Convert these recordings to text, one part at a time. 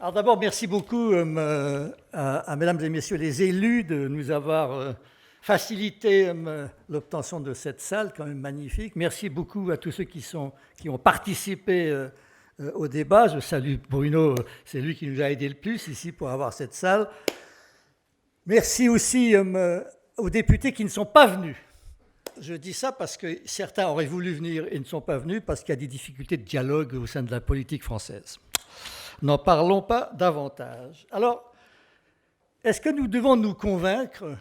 Alors d'abord, merci beaucoup à mesdames et messieurs les élus de nous avoir facilité l'obtention de cette salle, quand même magnifique. Merci beaucoup à tous ceux qui ont participé au débat. Je salue Bruno, c'est lui qui nous a aidé le plus ici pour avoir cette salle. Merci aussi aux députés qui ne sont pas venus. Je dis ça parce que certains auraient voulu venir et ne sont pas venus parce qu'il y a des difficultés de dialogue au sein de la politique française. N'en parlons pas davantage. Alors, est-ce que nous devons nous convaincre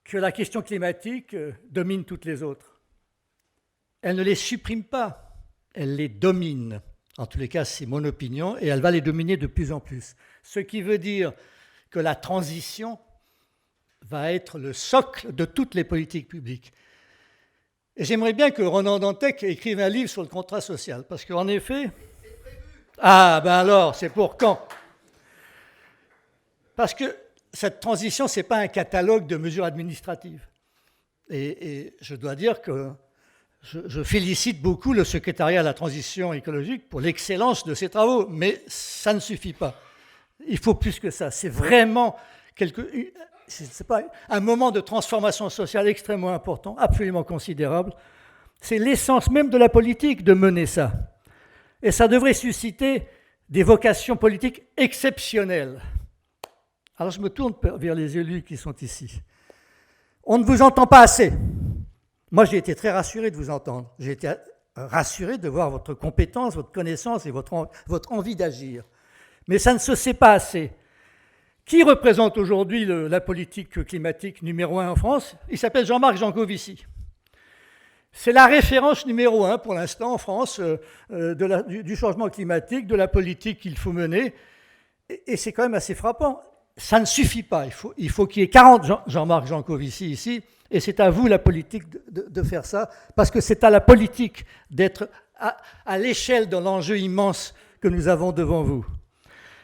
que la question climatique domine toutes les autres? Elle ne les supprime pas, elle les domine. En tous les cas, c'est mon opinion, et elle va les dominer de plus en plus. Ce qui veut dire que la transition va être le socle de toutes les politiques publiques. Et j'aimerais bien que Ronan Dantec écrive un livre sur le contrat social, parce qu'en effet... Ah, ben alors, c'est pour quand? Parce que cette transition, ce n'est pas un catalogue de mesures administratives. Et je dois dire que je félicite beaucoup le secrétariat à la transition écologique pour l'excellence de ses travaux, mais ça ne suffit pas. Il faut plus que ça. C'est vraiment c'est pas un moment de transformation sociale extrêmement important, absolument considérable. C'est l'essence même de la politique de mener ça. Et ça devrait susciter des vocations politiques exceptionnelles. Alors je me tourne vers les élus qui sont ici. On ne vous entend pas assez. Moi, j'ai été très rassuré de vous entendre. J'ai été rassuré de voir votre compétence, votre connaissance et votre envie d'agir. Mais ça ne se sait pas assez. Qui représente aujourd'hui la politique climatique numéro 1 en France? Il s'appelle Jean-Marc Jancovici. C'est la référence numéro 1 pour l'instant en France du changement climatique, de la politique qu'il faut mener. Et c'est quand même assez frappant. Ça ne suffit pas. Il faut qu'il y ait 40 Jean-Marc Jancovici ici. Et c'est à vous, la politique, de faire ça. Parce que c'est à la politique d'être à l'échelle de l'enjeu immense que nous avons devant vous.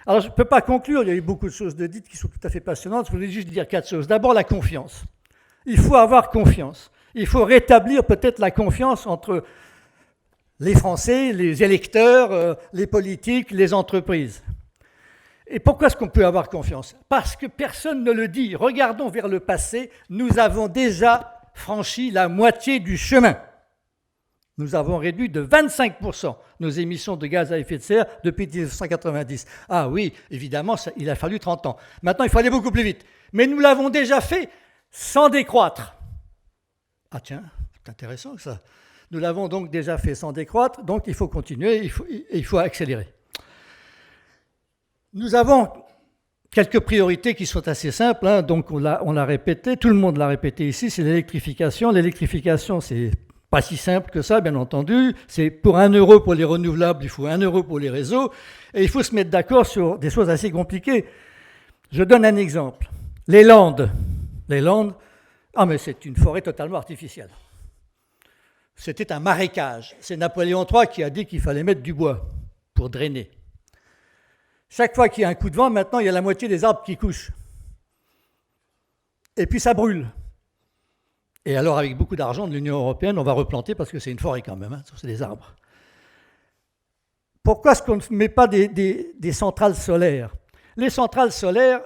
Alors, je ne peux pas conclure. Il y a eu beaucoup de choses dites qui sont tout à fait passionnantes. Je voulais juste dire 4 choses. D'abord, la confiance. Il faut avoir confiance. Il faut rétablir peut-être la confiance entre les Français, les électeurs, les politiques, les entreprises. Et pourquoi est-ce qu'on peut avoir confiance? Parce que personne ne le dit. Regardons vers le passé, nous avons déjà franchi la moitié du chemin. Nous avons réduit de 25% nos émissions de gaz à effet de serre depuis 1990. Ah oui, évidemment, il a fallu 30 ans. Maintenant, il faut aller beaucoup plus vite. Mais nous l'avons déjà fait sans décroître. Ah tiens, c'est intéressant ça. Nous l'avons donc déjà fait sans décroître, donc il faut continuer, il faut accélérer. Nous avons quelques priorités qui sont assez simples, hein, donc on l'a répété, tout le monde l'a répété ici, c'est l'électrification. L'électrification, c'est pas si simple que ça, bien entendu. C'est pour 1 euro pour les renouvelables, il faut 1 euro pour les réseaux, et il faut se mettre d'accord sur des choses assez compliquées. Je donne un exemple. Les Landes, ah mais c'est une forêt totalement artificielle. C'était un marécage. C'est Napoléon III qui a dit qu'il fallait mettre du bois pour drainer. Chaque fois qu'il y a un coup de vent, maintenant, il y a la moitié des arbres qui couchent. Et puis ça brûle. Et alors, avec beaucoup d'argent de l'Union européenne, on va replanter parce que c'est une forêt quand même, hein, c'est des arbres. Pourquoi est-ce qu'on ne met pas des centrales solaires? Les centrales solaires,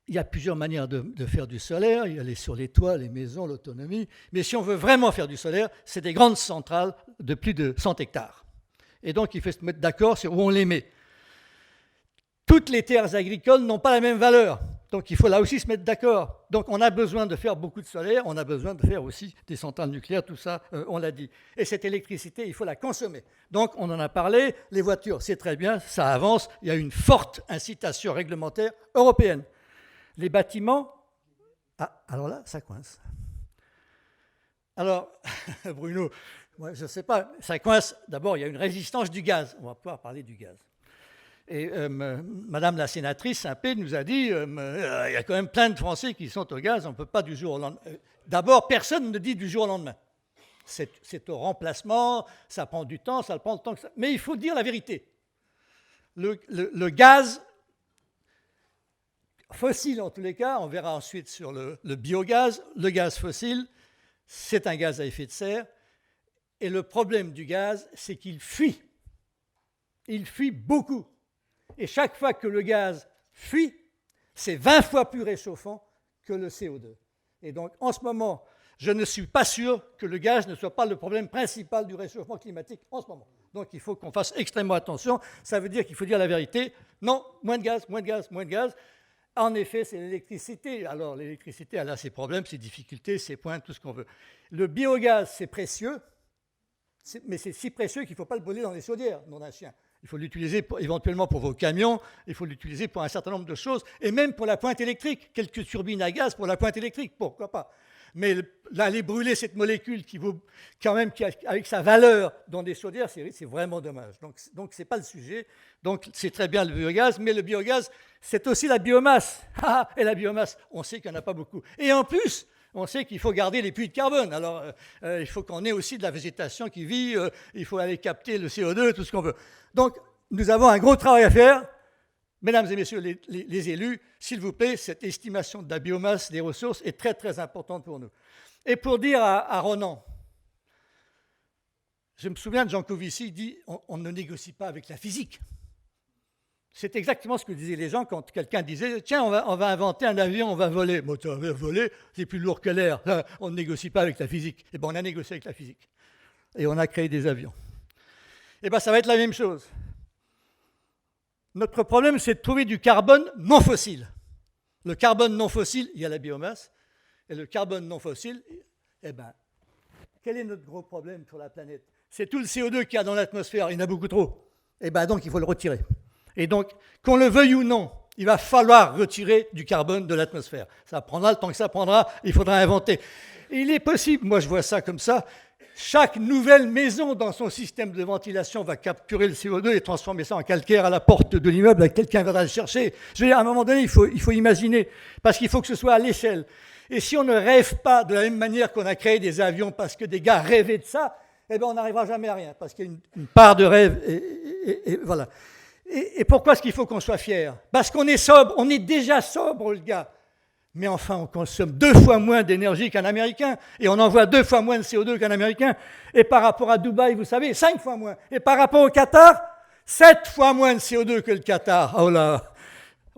il y a plusieurs manières de faire du solaire. Il y a sur les toits, les maisons, l'autonomie. Mais si on veut vraiment faire du solaire, c'est des grandes centrales de plus de 100 hectares. Et donc, il faut se mettre d'accord sur où on les met. Toutes les terres agricoles n'ont pas la même valeur. Donc, il faut là aussi se mettre d'accord. Donc, on a besoin de faire beaucoup de solaire. On a besoin de faire aussi des centrales nucléaires. Tout ça, on l'a dit. Et cette électricité, il faut la consommer. Donc, on en a parlé. Les voitures, c'est très bien. Ça avance. Il y a une forte incitation réglementaire européenne. Les bâtiments, ah, alors là, ça coince. Alors, Bruno, moi, je ne sais pas, ça coince. D'abord, il y a une résistance du gaz. On va pouvoir parler du gaz. Et Madame la sénatrice Saint-Pé nous a dit, il y a quand même plein de Français qui sont au gaz, on ne peut pas du jour au lendemain. D'abord, personne ne dit du jour au lendemain. C'est au remplacement, ça prend du temps, ça prend le temps que ça... Mais il faut dire la vérité. Le gaz... fossile en tous les cas, on verra ensuite sur le biogaz. Le gaz fossile, c'est un gaz à effet de serre. Et le problème du gaz, c'est qu'il fuit. Il fuit beaucoup. Et chaque fois que le gaz fuit, c'est 20 fois plus réchauffant que le CO2. Et donc, en ce moment, je ne suis pas sûr que le gaz ne soit pas le problème principal du réchauffement climatique en ce moment. Donc, il faut qu'on fasse extrêmement attention. Ça veut dire qu'il faut dire la vérité. Non, moins de gaz, moins de gaz, moins de gaz. En effet, c'est l'électricité. Alors, l'électricité, elle a ses problèmes, ses difficultés, ses points, tout ce qu'on veut. Le biogaz, c'est précieux, mais c'est si précieux qu'il ne faut pas le brûler dans les chaudières, non d'un chien. Il faut l'utiliser éventuellement pour vos camions, il faut l'utiliser pour un certain nombre de choses, et même pour la pointe électrique. Quelques turbines à gaz pour la pointe électrique, pourquoi pas. Mais aller brûler cette molécule qui vaut quand même, avec sa valeur dans des chaudières, c'est vraiment dommage. Donc ce n'est pas le sujet. Donc c'est très bien le biogaz, mais le biogaz, c'est aussi la biomasse. Et la biomasse, on sait qu'il n'y en a pas beaucoup. Et en plus, on sait qu'il faut garder les puits de carbone. Alors il faut qu'on ait aussi de la végétation qui vit, il faut aller capter le CO2, tout ce qu'on veut. Donc nous avons un gros travail à faire. Mesdames et messieurs les élus, s'il vous plaît, cette estimation de la biomasse des ressources est très très importante pour nous. Et pour dire à Ronan, je me souviens de Jean Covici, il dit on ne négocie pas avec la physique. C'est exactement ce que disaient les gens quand quelqu'un disait tiens, on va inventer un avion, on va voler. Bon, tu vas voler, c'est plus lourd que l'air. On ne négocie pas avec la physique. Eh bien, on a négocié avec la physique. Et on a créé des avions. Eh bien, ça va être la même chose. Notre problème, c'est de trouver du carbone non fossile. Le carbone non fossile, il y a la biomasse. Et le carbone non fossile, eh bien, quel est notre gros problème sur la planète? C'est tout le CO2 qu'il y a dans l'atmosphère. Il y en a beaucoup trop. Eh bien, donc, il faut le retirer. Et donc, qu'on le veuille ou non, il va falloir retirer du carbone de l'atmosphère. Ça prendra le temps que ça prendra, il faudra inventer. Et il est possible, moi je vois ça comme ça, chaque nouvelle maison dans son système de ventilation va capturer le CO2 et transformer ça en calcaire à la porte de l'immeuble, quelqu'un viendra le chercher. Je veux dire, à un moment donné, il faut imaginer, parce qu'il faut que ce soit à l'échelle. Et si on ne rêve pas de la même manière qu'on a créé des avions parce que des gars rêvaient de ça, eh bien on n'arrivera jamais à rien, parce qu'il y a une part de rêve, et voilà. Et pourquoi est-ce qu'il faut qu'on soit fier? Parce qu'on est sobre, on est déjà sobre, le gars. Mais enfin, on consomme 2 fois moins d'énergie qu'un Américain, et on envoie 2 fois moins de CO2 qu'un Américain, et par rapport à Dubaï, vous savez, 5 fois moins. Et par rapport au Qatar, 7 fois moins de CO2 que le Qatar. Oh là,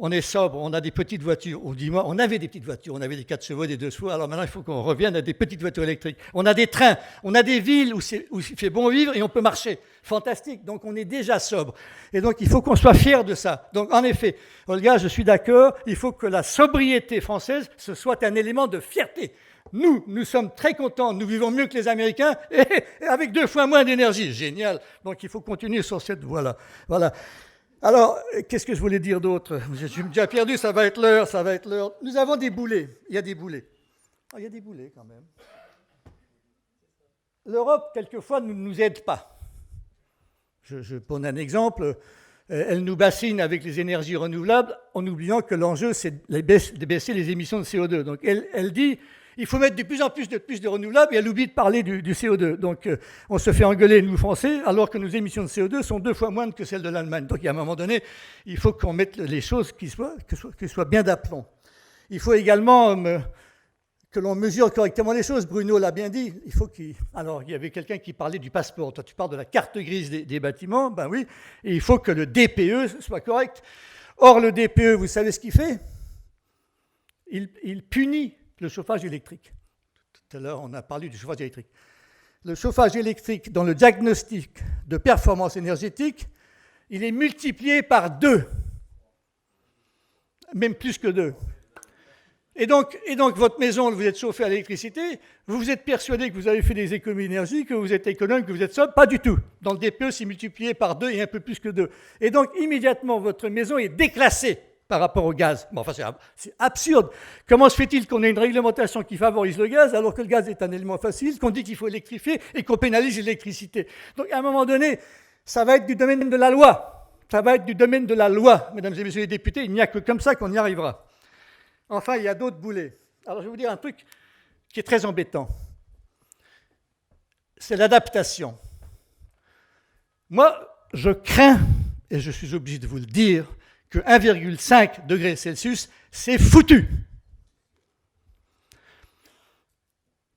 on est sobre, on a des petites voitures. On avait des petites voitures, on avait des 4 chevaux, des 2 chevaux, alors maintenant il faut qu'on revienne à des petites voitures électriques. On a des trains, on a des villes où il fait bon vivre et on peut marcher. Fantastique, donc on est déjà sobre. Et donc il faut qu'on soit fier de ça. Donc en effet, Olga, je suis d'accord, il faut que la sobriété française, ce soit un élément de fierté. Nous sommes très contents, nous vivons mieux que les Américains et avec 2 fois moins d'énergie. Génial, donc il faut continuer sur cette voie-là. Voilà. Alors, qu'est-ce que je voulais dire d'autre? Je suis déjà perdu, ça va être l'heure. Nous avons des boulets. Il y a des boulets. Il y a des boulets quand même. L'Europe, quelquefois, ne nous aide pas. Je prends un exemple. Elle nous bassine avec les énergies renouvelables en oubliant que l'enjeu, c'est de baisser les émissions de CO2. Donc, elle dit il faut mettre de plus en plus de renouvelables, et elle oublie de parler du CO2. Donc, on se fait engueuler, nous, Français, alors que nos émissions de CO2 sont 2 fois moindres que celles de l'Allemagne. Donc, à un moment donné, il faut qu'on mette les choses qui soient bien d'aplomb. Il faut également que l'on mesure correctement les choses. Bruno l'a bien dit. Alors, il y avait quelqu'un qui parlait du passeport. Toi, tu parles de la carte grise des bâtiments. Ben oui. Et il faut que le DPE soit correct. Or, le DPE, vous savez ce qu'il fait? Il punit le chauffage électrique. Tout à l'heure, on a parlé du chauffage électrique. Le chauffage électrique, dans le diagnostic de performance énergétique, il est multiplié par 2, même plus que 2. Et donc, votre maison, vous êtes chauffé à l'électricité, vous êtes persuadé que vous avez fait des économies d'énergie, que vous êtes économe, que vous êtes sobre. Pas du tout. Dans le DPE, c'est multiplié par 2 et un peu plus que 2. Et donc, immédiatement, votre maison est déclassée par rapport au gaz. Bon, enfin, c'est absurde. Comment se fait-il qu'on ait une réglementation qui favorise le gaz alors que le gaz est un élément facile, qu'on dit qu'il faut électrifier et qu'on pénalise l'électricité? Donc, à un moment donné, ça va être du domaine de la loi. Ça va être du domaine de la loi, mesdames et messieurs les députés. Il n'y a que comme ça qu'on y arrivera. Enfin, il y a d'autres boulets. Alors, je vais vous dire un truc qui est très embêtant. C'est l'adaptation. Moi, je crains, et je suis obligé de vous le dire, que 1,5 degré Celsius, c'est foutu.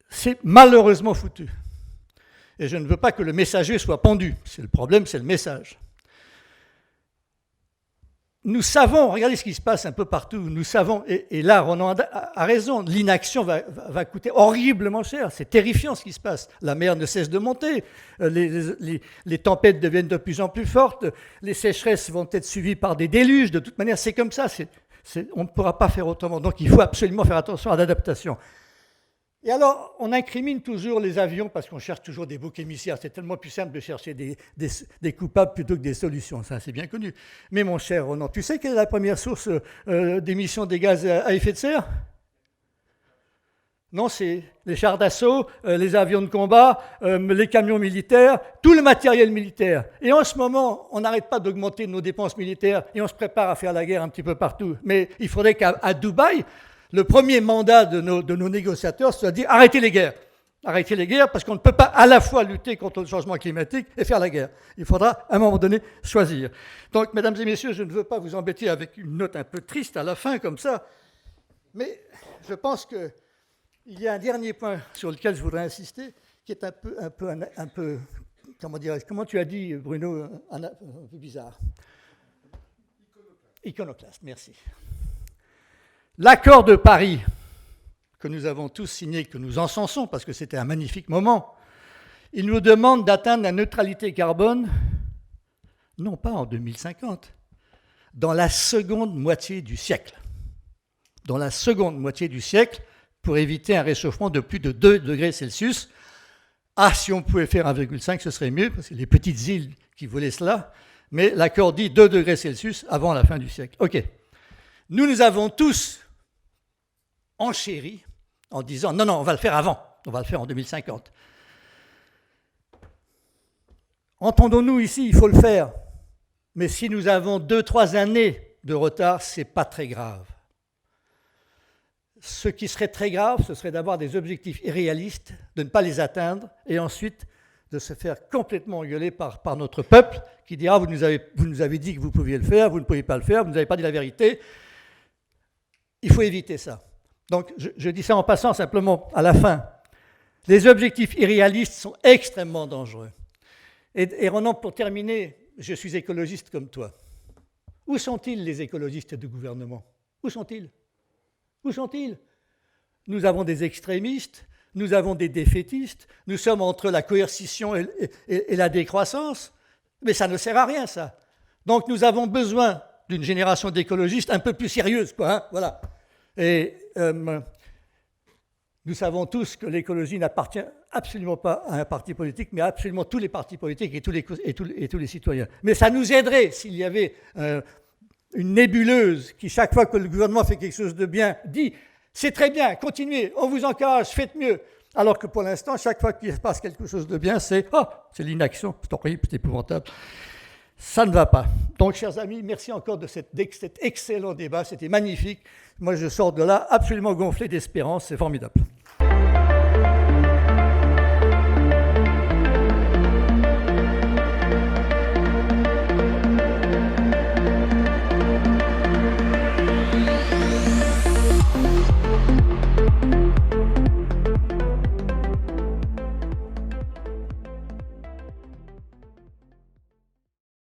C'est malheureusement foutu. Et je ne veux pas que le messager soit pendu. C'est le problème, c'est le message. nous savons, regardez ce qui se passe un peu partout, nous savons, et là Ronan a raison, l'inaction va coûter horriblement cher, c'est terrifiant ce qui se passe. La mer ne cesse de monter, les tempêtes deviennent de plus en plus fortes, les sécheresses vont être suivies par des déluges, de toute manière c'est comme ça, on ne pourra pas faire autrement, donc il faut absolument faire attention à l'adaptation. Et alors, on incrimine toujours les avions parce qu'on cherche toujours des boucs émissaires. C'est tellement plus simple de chercher des coupables plutôt que des solutions. Ça, c'est bien connu. Mais mon cher Ronan, tu sais quelle est la première source d'émissions des gaz à effet de serre? Non, c'est les chars d'assaut, les avions de combat, les camions militaires, tout le matériel militaire. Et en ce moment, on n'arrête pas d'augmenter nos dépenses militaires et on se prépare à faire la guerre un petit peu partout. Mais il faudrait qu'à Dubaï, le premier mandat de nos négociateurs soit de dire arrêtez les guerres. Arrêtez les guerres parce qu'on ne peut pas à la fois lutter contre le changement climatique et faire la guerre. Il faudra à un moment donné choisir. Donc, mesdames et messieurs, je ne veux pas vous embêter avec une note un peu triste à la fin comme ça, mais je pense qu'il y a un dernier point sur lequel je voudrais insister qui est un peu comment dirais-je, comment tu as dit, Bruno, un peu bizarre. Iconoclaste, merci. L'accord de Paris, que nous avons tous signé, que nous encensons, parce que c'était un magnifique moment, il nous demande d'atteindre la neutralité carbone, non pas en 2050, dans la seconde moitié du siècle. Dans la seconde moitié du siècle, pour éviter un réchauffement de plus de 2 degrés Celsius. Ah, si on pouvait faire 1,5, ce serait mieux, parce que les petites îles qui voulaient cela, mais l'accord dit 2 degrés Celsius avant la fin du siècle. OK. Nous avons tous enchéri en disant non, on va le faire avant, on va le faire en 2050. Entendons-nous ici, il faut le faire, mais si nous avons 2-3 années de retard, ce n'est pas très grave. Ce qui serait très grave, ce serait d'avoir des objectifs irréalistes, de ne pas les atteindre, et ensuite de se faire complètement engueuler par notre peuple, qui dira vous nous avez dit que vous pouviez le faire, vous ne pouviez pas le faire, vous ne nous avez pas dit la vérité. Il faut éviter ça. Donc, je dis ça en passant simplement à la fin. Les objectifs irréalistes sont extrêmement dangereux. Et Ronan, pour terminer, je suis écologiste comme toi. Où sont-ils les écologistes du gouvernement? Où sont-ils? Où sont-ils? Nous avons des extrémistes, nous avons des défaitistes, nous sommes entre la coercition et la décroissance, mais ça ne sert à rien, ça. Donc, nous avons besoin d'une génération d'écologistes un peu plus sérieuse, quoi, hein, voilà. Et nous savons tous que l'écologie n'appartient absolument pas à un parti politique, mais à absolument tous les partis politiques et tous les citoyens. Mais ça nous aiderait s'il y avait une nébuleuse qui, chaque fois que le gouvernement fait quelque chose de bien, dit « c'est très bien, continuez, on vous encourage, faites mieux ». Alors que pour l'instant, chaque fois qu'il se passe quelque chose de bien, c'est « oh, c'est l'inaction, c'est horrible, c'est épouvantable ». Ça ne va pas. Donc, chers amis, merci encore de cet excellent débat. C'était magnifique. Moi, je sors de là absolument gonflé d'espérance. C'est formidable.